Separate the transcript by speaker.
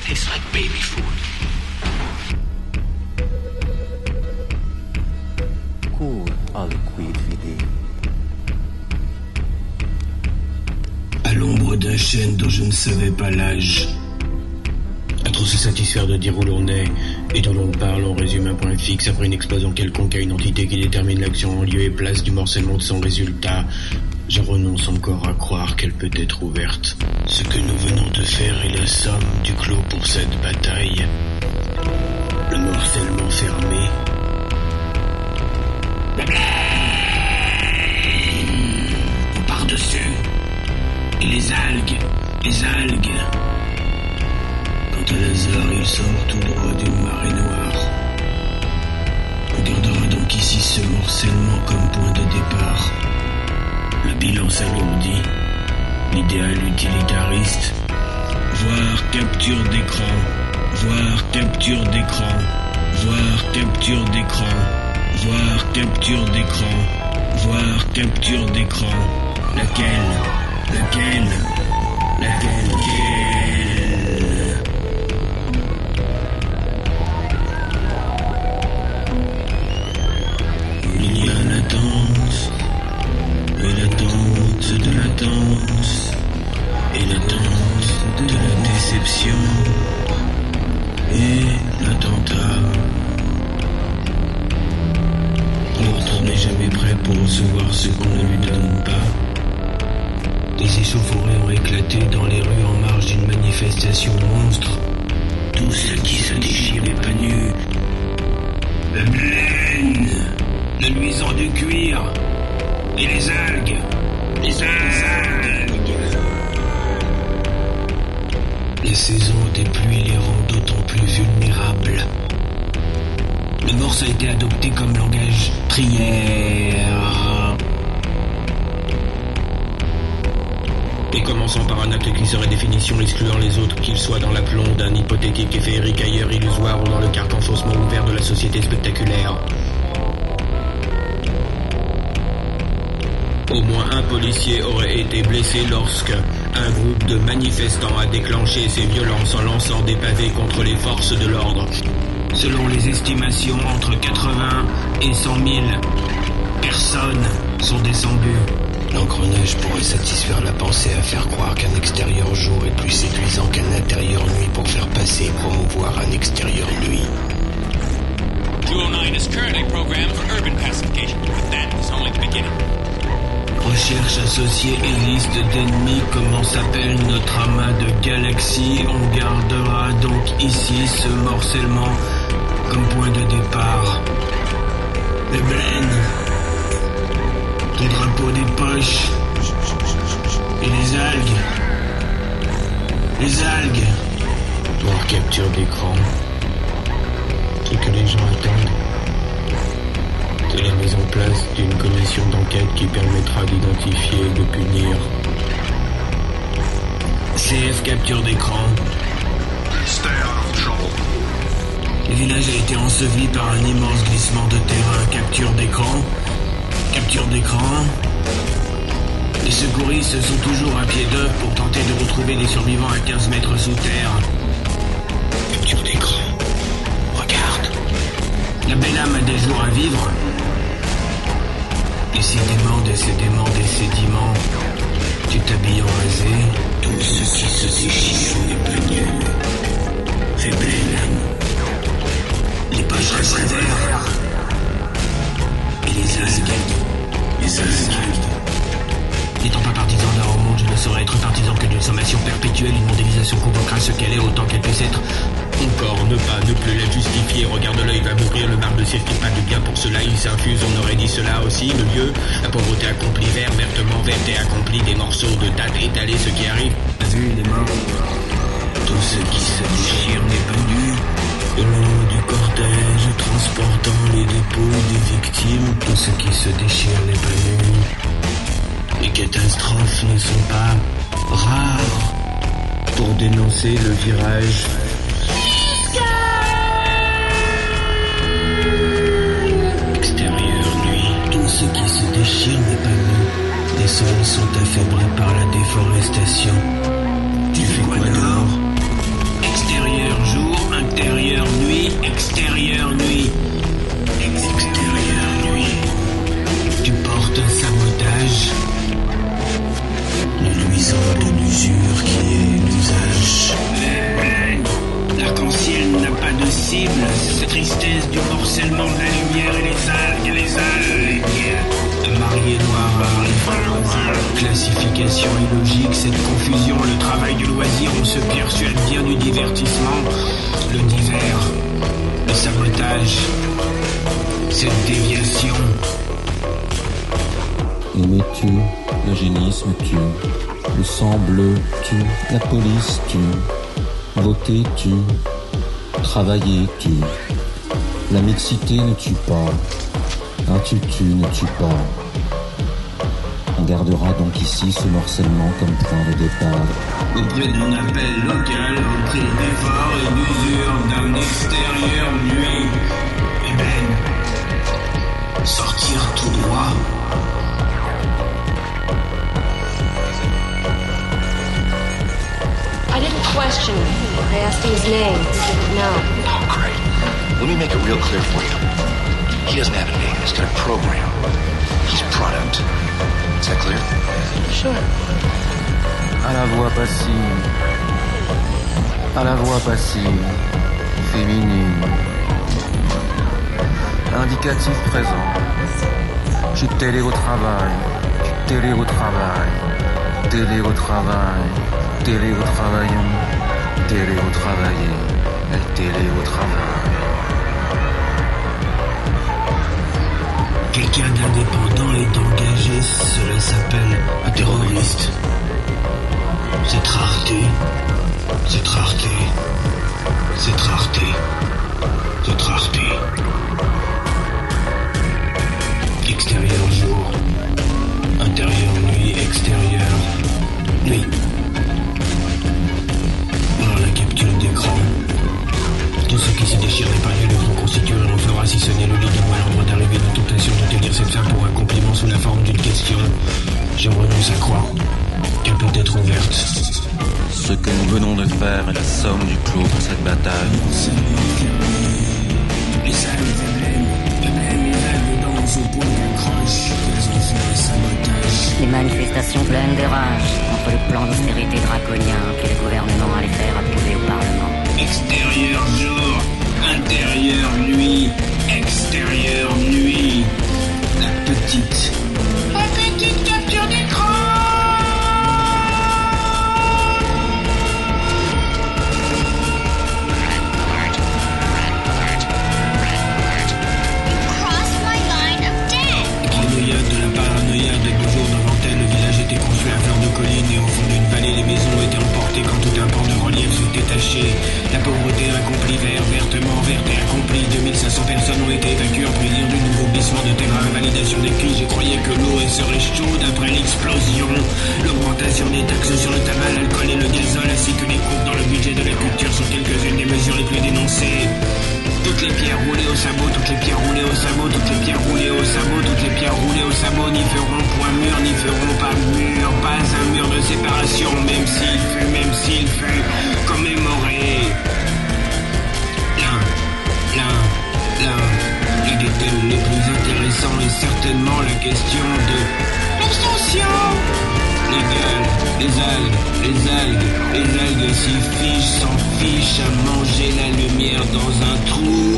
Speaker 1: Tastes like baby food.
Speaker 2: Cur aliquid vidi.
Speaker 3: À l'ombre d'un chêne dont je ne savais pas l'âge. À trop se satisfaire de dire où l'on est et d'où l'on parle, on résume un point fixe après une explosion quelconque à une entité qui détermine l'action en lieu et place du morcellement de son résultat. Je renonce encore à croire qu'elle peut être ouverte. Ce que nous venons de faire est la somme du clos pour cette bataille. Le morcellement fermé. Par-dessus. Et les algues. Quant à Lazare, il sort tout droit d'une marée noire. On gardera donc ici ce morcellement comme point de départ. Le bilan s'alourdit. L'idéal utilitariste. Voir capture d'écran. Voir capture d'écran. Voir capture d'écran. Voir capture d'écran. Voir capture d'écran. Laquelle Il y a l'attente, et l'attente de l'attente, et l'attente de la déception, et l'attentat. L'autre n'est jamais prêt pour recevoir ce qu'on ne lui donne pas. Des échauffourées ont éclaté dans les rues en marge d'une manifestation monstre. Tout ce qui se déchire n'est pas nu. La blaine, le luisant du cuir, et les algues. La saison des pluies les rend d'autant plus vulnérables. Le morse a été adopté comme langage prière. Et commençant par un acte qui serait définition excluant les autres, qu'ils soient dans l'aplomb d'un hypothétique et féerique ailleurs illusoire ou dans le carcan faussement ouvert de la société spectaculaire. Au moins un policier aurait été blessé lorsque un groupe de manifestants a déclenché ces violences en lançant des pavés contre les forces de l'ordre. Selon les estimations, entre 80 et 100 000 personnes sont descendues. L'engrenage pourrait satisfaire la pensée à faire croire qu'un extérieur jour est plus séduisant qu'un intérieur nuit pour faire passer et promouvoir un extérieur nuit.
Speaker 4: 209 is currently programmed for urban pacification, but that is only the beginning.
Speaker 3: Recherche associée et liste d'ennemis, comment s'appelle notre amas de galaxies. On gardera donc ici ce morcellement comme point de départ. Le Blaine, le drapeau des poches et les algues. Voir capture d'écran. Ce que les gens attendent, c'est la mise en place d'une commission d'enquête qui permettra d'identifier et de punir. CF capture d'écran.
Speaker 1: Stay out of trouble.
Speaker 3: Le village a été enseveli par un immense glissement de terrain. Capture d'écran. Les secouristes sont toujours à pied d'œuvre pour tenter de retrouver des survivants à 15 mètres sous terre. Capture d'écran. Regarde. La belle âme a des jours à vivre. Décidément, des sédiments. Tu t'habilles en rasé. Tout ce qui se déchire n'est pas nu. Fais pleine. Les poches réservent. Et les algues. N'étant pas partisan d'un haut monde, je ne saurais être partisan que d'une sommation perpétuelle. Une mondialisation convoquera ce qu'elle est autant qu'elle puisse être. Encore ne plus la justifier. Regarde l'œil va mourir, le marbre ne circule pas de bien pour cela. Il s'infuse, on aurait dit cela aussi. Le lieu, la pauvreté accomplie, vertement verte et accomplie. Des morceaux de date étalés, ce qui arrive. T'as vu, il est mort. Tout ce qui se déchire n'est pas nu. De l'eau du cortège transportant les dépouilles des victimes. Tout ce qui se déchire n'est pas nu. Les catastrophes ne sont pas rares pour dénoncer le virage. Extérieur, nuit, tout ce qui se déchire n'est pas nu. Les sols sont affaiblis par la déforestation. Tu fais quoi dehors? Extérieur. incompréhensible, cette tristesse du morcellement de la lumière et les algues, un marié noir, classification illogique, cette confusion, le travail du loisir, on se persuade bien du divertissement, le divers, le sabotage, cette déviation.
Speaker 2: Aimer tue, l'eugénisme tue, le sang bleu tue, la police tue, voter tue, travailler tue, la mixité ne tue pas, un tutu ne tue pas. On gardera donc ici ce morcellement comme point de départ.
Speaker 3: Auprès d'un appel local, au prix d'effort et d'usure d'un extérieur nuit, sortir tout droit.
Speaker 5: I didn't question. I asked him his name. No.
Speaker 6: Oh, great. Let me make it real clear for you. He doesn't have a name. He's got a program. He's product. Is that clear?
Speaker 5: Sure.
Speaker 2: À la voix passive, à la voix passive, féminine, indicatif présent, je télé au travail, je télé au travail, télé au travail, télé au travaillon, télé au travailler, elle télé au travail.
Speaker 3: Quelqu'un d'indépendant et d'engagé, cela s'appelle un terroriste. Cette rareté, cette rareté, cette rareté, cette rareté. Extérieur jour, intérieur nuit, extérieur nuit. Alors la capture d'écran. Tout ce qui s'est déchiré par les levrons constitue un enfer si ce n'est le lit de moi l'ordre d'arrivée de tentation de tenir cette femme pour un compliment sous la forme d'une question. Je renonce à croire qu'elle peut être ouverte.
Speaker 2: Ce que nous venons de faire est la somme du clos pour cette bataille.
Speaker 3: Les algues dansent au point d'accroche. Elles ont fait le sabotage.
Speaker 7: Les manifestations pleines de rage contre le plan d'austérité draconien que le gouvernement allait faire approuver au Parlement.
Speaker 3: Extérieur jour, intérieur nuit, extérieur nuit. La petite capture d'écran. De la paranoïa de 2 jours devant elle, le village était construit à fleur de colline et au fond d'une vallée, les maisons étaient emportées quand tout un pan de relief se détachait. La pauvreté accomplie, vertement verte et accomplie. 2500 personnes ont été évacuées en prévision du nouveau glissement de terrain. Validation des crises, je croyais que l'eau serait chaude après l'explosion. L'augmentation des taxes sur le tabac, l'alcool et le gazole, ainsi que les coupes dans le budget de la culture sont quelques-unes des mesures les plus dénoncées. Toutes les pierres roulées au sabot, toutes les pierres roulées au sabot, toutes les pierres roulées au sabot, toutes les pierres roulées au sabot, n'y feront point mur, n'y feront pas mur, pas un mur de séparation, même s'il fut commémoré. L'un des thèmes les plus intéressants est certainement la question de l'extension. Les gueules, les algues s'y fichent, s'en fichent à manger la lumière dans un trou.